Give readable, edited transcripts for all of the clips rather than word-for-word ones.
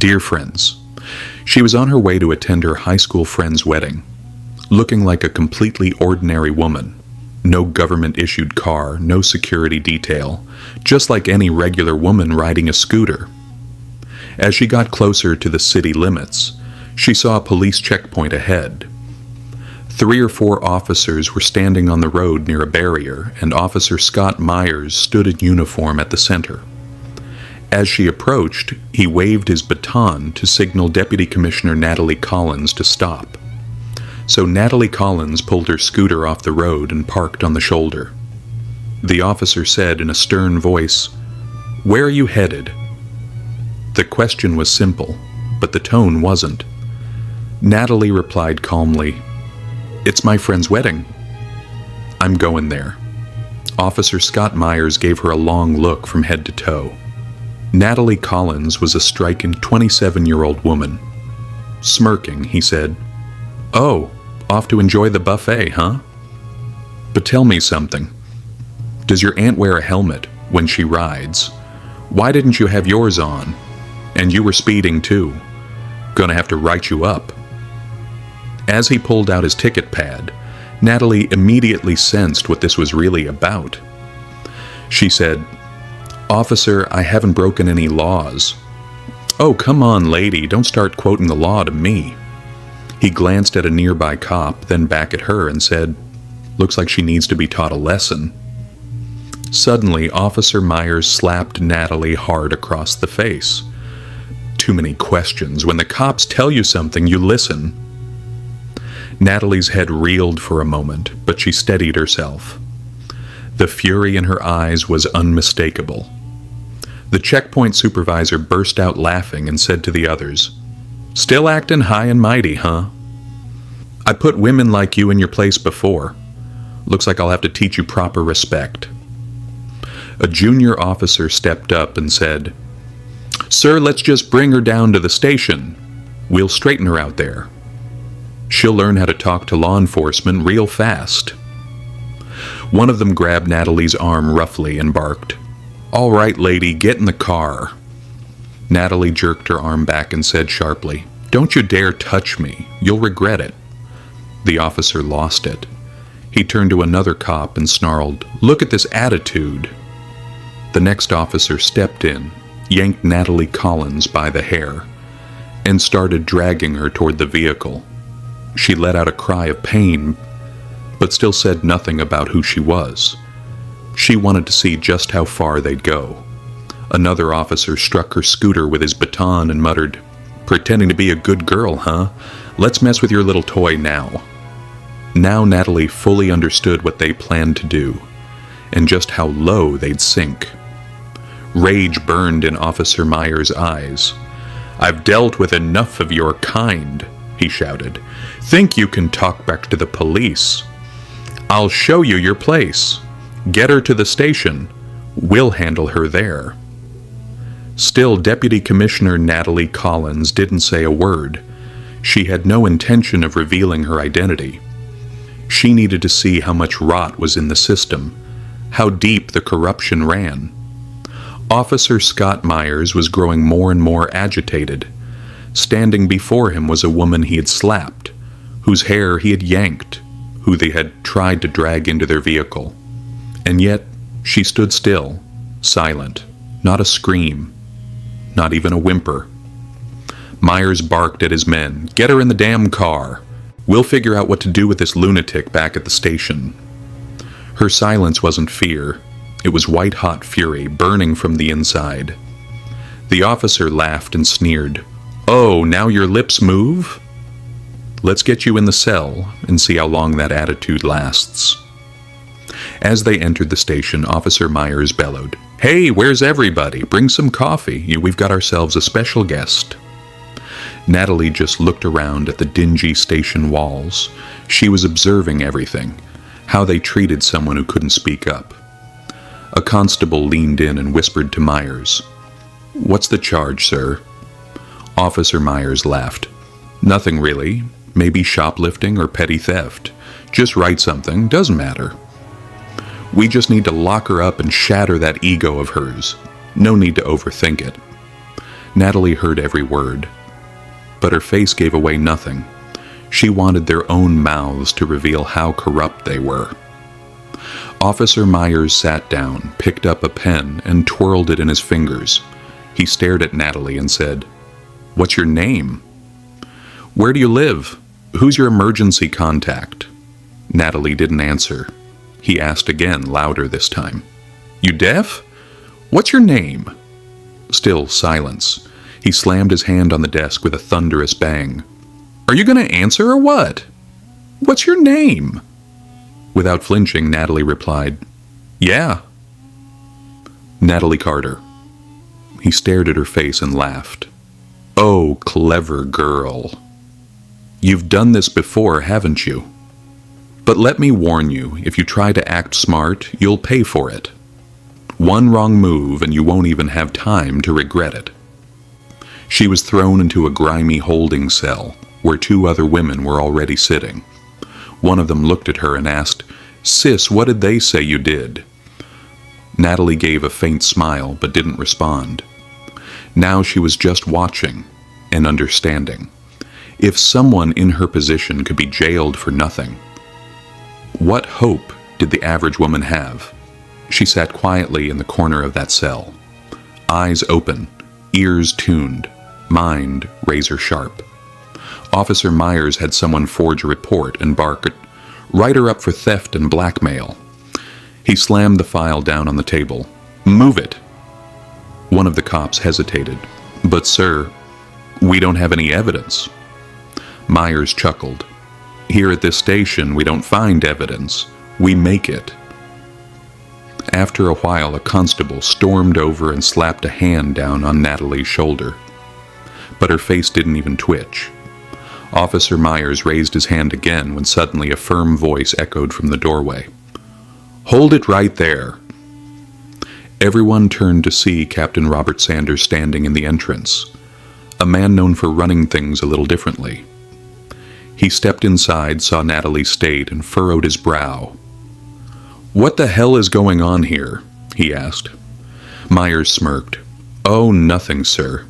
Dear friends, she was on her way to attend her high school friend's wedding, looking like a completely ordinary woman. No government-issued car, no security detail, just like any regular woman riding a scooter. As she got closer to the city limits, she saw a police checkpoint ahead. 3 or 4 officers were standing on the road near a barrier, and Officer Scott Myers stood in uniform at the center. As she approached, he waved his baton to signal Deputy Commissioner Natalie Collins to stop. So Natalie Collins pulled her scooter off the road and parked on the shoulder. The officer said in a stern voice, "Where are you headed?" The question was simple, but the tone wasn't. Natalie replied calmly, "It's my friend's wedding." "I'm going there." Officer Scott Myers gave her a long look from head to toe. Natalie Collins was a striking 27-year-old woman. Smirking, he said, "Oh, off to enjoy the buffet, huh? But tell me something. Does your aunt wear a helmet when she rides? Why didn't you have yours on? And you were speeding too. Gonna have to write you up." As he pulled out his ticket pad, Natalie immediately sensed what this was really about. She said, "Officer, I haven't broken any laws." "Oh, come on, lady, don't start quoting the law to me." He glanced at a nearby cop, then back at her and said, "Looks like she needs to be taught a lesson." Suddenly, Officer Myers slapped Natalie hard across the face. "Too many questions. When the cops tell you something, you listen." Natalie's head reeled for a moment, but she steadied herself. The fury in her eyes was unmistakable. The checkpoint supervisor burst out laughing and said to the others, "Still acting high and mighty, huh? I put women like you in your place before. Looks like I'll have to teach you proper respect." A junior officer stepped up and said, "Sir, let's just bring her down to the station. We'll straighten her out there. She'll learn how to talk to law enforcement real fast." One of them grabbed Natalie's arm roughly and barked, "All right, lady, get in the car." Natalie jerked her arm back and said sharply, "Don't you dare touch me. You'll regret it." The officer lost it. He turned to another cop and snarled, "Look at this attitude." The next officer stepped in, yanked Natalie Collins by the hair, and started dragging her toward the vehicle. She let out a cry of pain, but still said nothing about who she was. She wanted to see just how far they'd go. Another officer struck her scooter with his baton and muttered, "Pretending to be a good girl, huh? Let's mess with your little toy now." Now Natalie fully understood what they planned to do, and just how low they'd sink. Rage burned in Officer Myers' eyes. "I've dealt with enough of your kind," he shouted. "Think you can talk back to the police? I'll show you your place. Get her to the station. We'll handle her there." Still, Deputy Commissioner Natalie Collins didn't say a word. She had no intention of revealing her identity. She needed to see how much rot was in the system, how deep the corruption ran. Officer Scott Myers was growing more and more agitated. Standing before him was a woman he had slapped, whose hair he had yanked, who they had tried to drag into their vehicle. And yet, she stood still, silent, not a scream, not even a whimper. Myers barked at his men, "Get her in the damn car. We'll figure out what to do with this lunatic back at the station." Her silence wasn't fear. It was white-hot fury burning from the inside. The officer laughed and sneered. "Oh, now your lips move? Let's get you in the cell and see how long that attitude lasts." As they entered the station, Officer Myers bellowed, "Hey, where's everybody? Bring some coffee. We've got ourselves a special guest." Natalie just looked around at the dingy station walls. She was observing everything, how they treated someone who couldn't speak up. A constable leaned in and whispered to Myers, "What's the charge, sir?" Officer Myers laughed. "Nothing really. Maybe shoplifting or petty theft. Just write something. Doesn't matter. We just need to lock her up and shatter that ego of hers. No need to overthink it." Natalie heard every word, but her face gave away nothing. She wanted their own mouths to reveal how corrupt they were. Officer Myers sat down, picked up a pen, and twirled it in his fingers. He stared at Natalie and said, "What's your name? Where do you live? Who's your emergency contact?" Natalie didn't answer. He asked again, louder this time. "You deaf? What's your name?" Still silence. He slammed his hand on the desk with a thunderous bang. "Are you going to answer or what? What's your name?" Without flinching, Natalie replied, "Yeah." Natalie Carter. He stared at her face and laughed. "Oh, clever girl. You've done this before, haven't you? But let me warn you, if you try to act smart, you'll pay for it. One wrong move and you won't even have time to regret it." She was thrown into a grimy holding cell where 2 other women were already sitting. One of them looked at her and asked, "Sis, what did they say you did?" Natalie gave a faint smile but didn't respond. Now she was just watching and understanding. If someone in her position could be jailed for nothing, what hope did the average woman have? She sat quietly in the corner of that cell, eyes open, ears tuned, mind razor sharp. Officer Myers had someone forge a report and bark at, "Write her up for theft and blackmail." He slammed the file down on the table. "Move it." One of the cops hesitated. "But sir, we don't have any evidence." Myers chuckled. "Here at this station, we don't find evidence. We make it." After a while, a constable stormed over and slapped a hand down on Natalie's shoulder. But her face didn't even twitch. Officer Myers raised his hand again when suddenly a firm voice echoed from the doorway. "Hold it right there." Everyone turned to see Captain Robert Sanders standing in the entrance, a man known for running things a little differently. He stepped inside, saw Natalie's state, and furrowed his brow. "What the hell is going on here?" he asked. Myers smirked. "Oh, nothing, sir.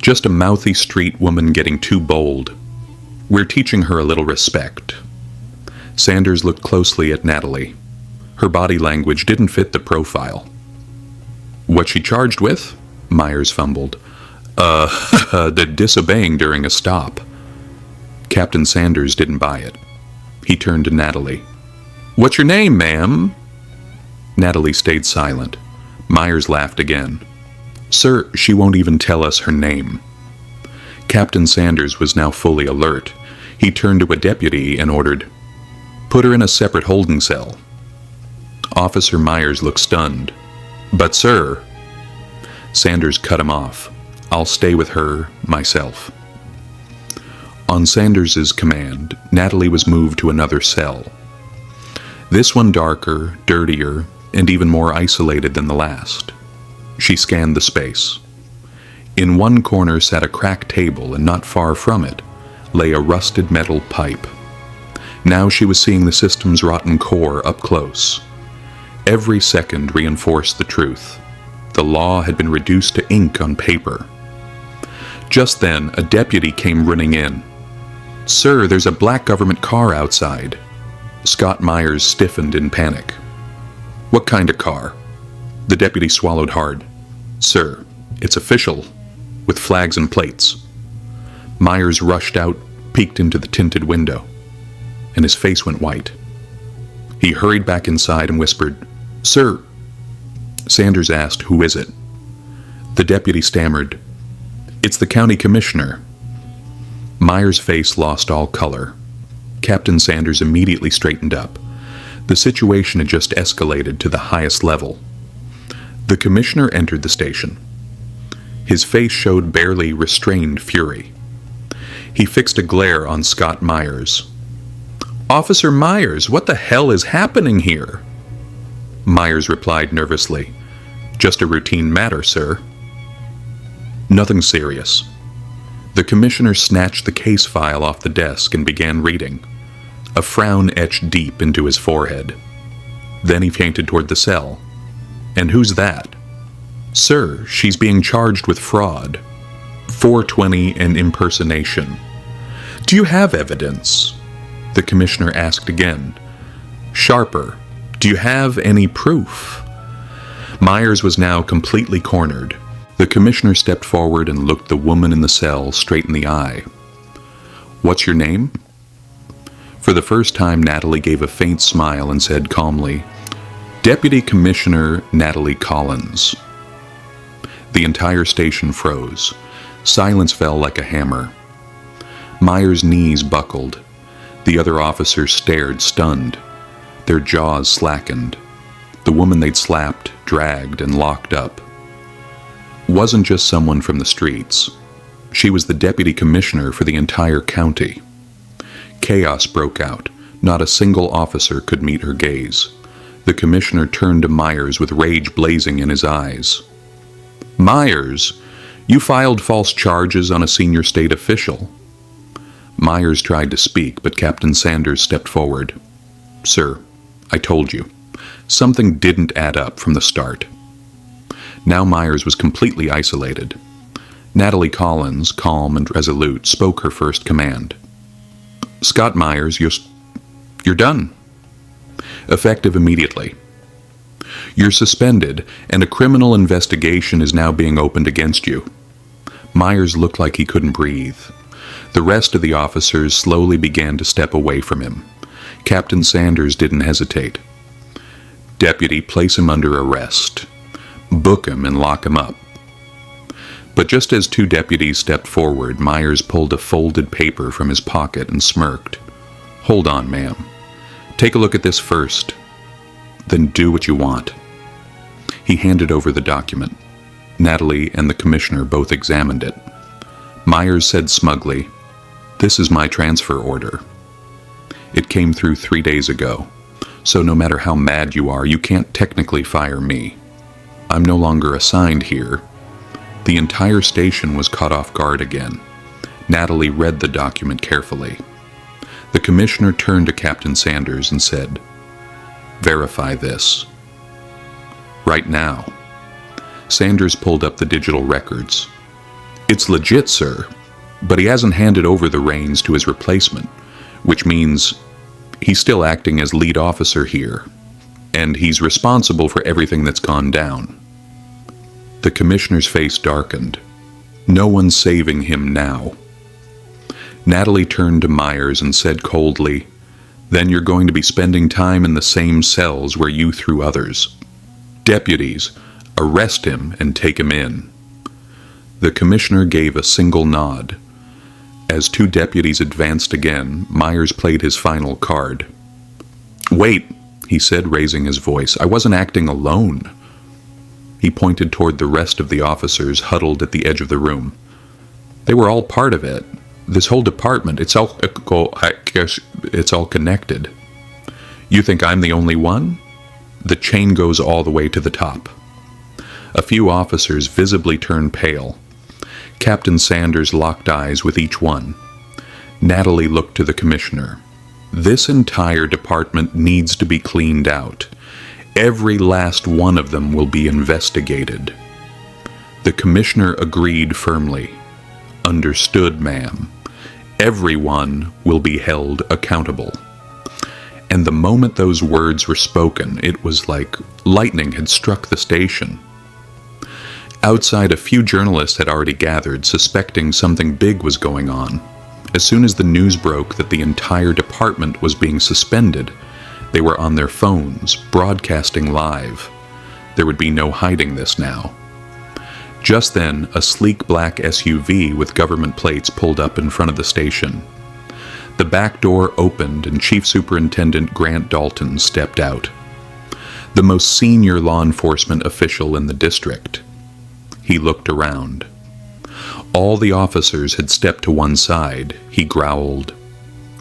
Just a mouthy street woman getting too bold. We're teaching her a little respect." Sanders looked closely at Natalie. Her body language didn't fit the profile. "What's she charged with?" Myers fumbled. The disobeying during a stop." Captain Sanders didn't buy it. He turned to Natalie. "What's your name, ma'am?" Natalie stayed silent. Myers laughed again. "Sir, she won't even tell us her name." Captain Sanders was now fully alert. He turned to a deputy and ordered, "Put her in a separate holding cell." Officer Myers looked stunned. "But sir..." Sanders cut him off. "I'll stay with her myself." On Sanders's command, Natalie was moved to another cell. This one darker, dirtier, and even more isolated than the last. She scanned the space. In one corner sat a cracked table, and not far from it lay a rusted metal pipe. Now she was seeing the system's rotten core up close. Every second reinforced the truth. The law had been reduced to ink on paper. Just then, a deputy came running in. "Sir, there's a black government car outside." Scott Myers stiffened in panic. "What kind of car?" The deputy swallowed hard. "Sir, it's official, with flags and plates." Myers rushed out, peeked into the tinted window, and his face went white. He hurried back inside and whispered, "Sir." Sanders asked, "Who is it?" The deputy stammered, "It's the county commissioner." Myers' face lost all color. Captain Sanders immediately straightened up. The situation had just escalated to the highest level. The commissioner entered the station. His face showed barely restrained fury. He fixed a glare on Scott Myers. "Officer Myers, what the hell is happening here?" Myers replied nervously, "Just a routine matter, sir." "Nothing serious." The commissioner snatched the case file off the desk and began reading. A frown etched deep into his forehead. Then he fainted toward the cell. "And who's that?" "Sir, she's being charged with fraud." 420 and impersonation. Do you have evidence? The commissioner asked again. Sharper. Do you have any proof? Myers was now completely cornered. The commissioner stepped forward and looked the woman in the cell straight in the eye. What's your name? For the first time, Natalie gave a faint smile and said calmly, Deputy Commissioner Natalie Collins. The entire station froze. Silence fell like a hammer. Myers' knees buckled. The other officers stared, stunned. Their jaws slackened. The woman they'd slapped, dragged, and locked up wasn't just someone from the streets. She was the deputy commissioner for the entire county. Chaos broke out. Not a single officer could meet her gaze. The commissioner turned to Myers with rage blazing in his eyes. Myers, you filed false charges on a senior state official. Myers tried to speak, but Captain Sanders stepped forward. Sir, I told you. Something didn't add up from the start. Now Myers was completely isolated. Natalie Collins, calm and resolute, spoke her first command. Scott Myers, you're done. Effective immediately. You're suspended, and a criminal investigation is now being opened against you. Myers looked like he couldn't breathe. The rest of the officers slowly began to step away from him. Captain Sanders didn't hesitate. Deputy, place him under arrest. Book him and lock him up. But just as two deputies stepped forward, Myers pulled a folded paper from his pocket and smirked. Hold on, ma'am. Take a look at this first. Then do what you want. He handed over the document. Natalie and the commissioner both examined it. Myers said smugly, This is my transfer order. It came through 3 days ago, so no matter how mad you are, you can't technically fire me. I'm no longer assigned here. The entire station was caught off guard again. Natalie read the document carefully. The commissioner turned to Captain Sanders and said, Verify this. Right now. Sanders pulled up the digital records. It's legit, sir, but he hasn't handed over the reins to his replacement, which means he's still acting as lead officer here, and he's responsible for everything that's gone down. The commissioner's face darkened. No one's saving him now. Natalie turned to Myers and said coldly, Then you're going to be spending time in the same cells where you threw others. Deputies, arrest him and take him in. The commissioner gave a single nod. As two deputies advanced again, Myers played his final card. Wait, he said, raising his voice. I wasn't acting alone. He pointed toward the rest of the officers huddled at the edge of the room. They were all part of it. This whole department, it's all connected. You think I'm the only one? The chain goes all the way to the top. A few officers visibly turned pale. Captain Sanders locked eyes with each one. Natalie looked to the commissioner. This entire department needs to be cleaned out. Every last one of them will be investigated. The commissioner agreed firmly. Understood, ma'am. Everyone will be held accountable. And the moment those words were spoken, it was like lightning had struck the station. Outside, a few journalists had already gathered, suspecting something big was going on. As soon as the news broke that the entire department was being suspended, they were on their phones, broadcasting live. There would be no hiding this now. Just then, a sleek black SUV with government plates pulled up in front of the station. The back door opened and Chief Superintendent Grant Dalton stepped out. The most senior law enforcement official in the district. He looked around. All the officers had stepped to one side. He growled,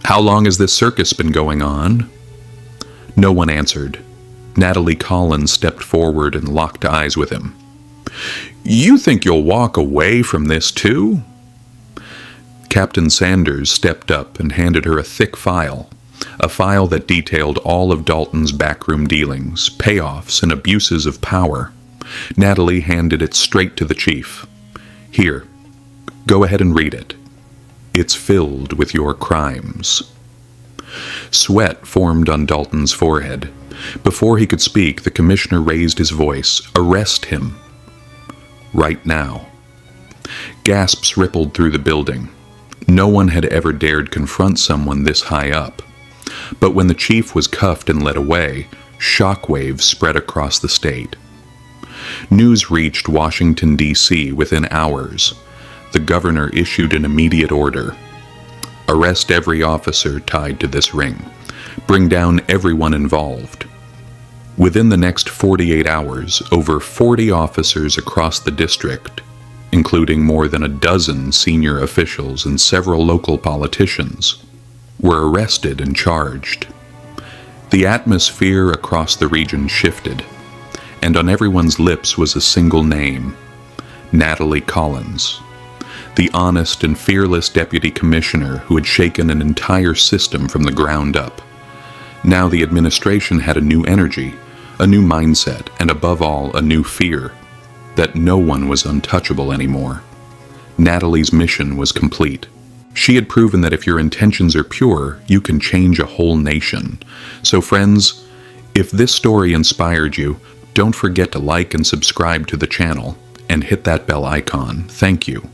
"How long has this circus been going on?" No one answered. Natalie Collins stepped forward and locked eyes with him. "You think you'll walk away from this too?" Captain Sanders stepped up and handed her a thick file, a file that detailed all of Dalton's backroom dealings, payoffs, and abuses of power. Natalie handed it straight to the chief. "Here, Go ahead and read it. It's filled with your crimes. Sweat formed on Dalton's forehead. Before he could speak, the commissioner raised his voice. Arrest him. Right now. Gasps rippled through the building. No one had ever dared confront someone this high up. But when the chief was cuffed and led away, shockwaves spread across the state. News reached Washington, D.C. within hours. The governor issued an immediate order. Arrest every officer tied to this ring. Bring down everyone involved. Within the next 48 hours, over 40 officers across the district, including more than a dozen senior officials and several local politicians, were arrested and charged. The atmosphere across the region shifted, and on everyone's lips was a single name: Natalie Collins, the honest and fearless deputy commissioner who had shaken an entire system from the ground up. Now the administration had a new energy, a new mindset, and above all, a new fear that no one was untouchable anymore. Natalie's mission was complete. She had proven that if your intentions are pure, you can change a whole nation. So friends, if this story inspired you, don't forget to like and subscribe to the channel and hit that bell icon. Thank you.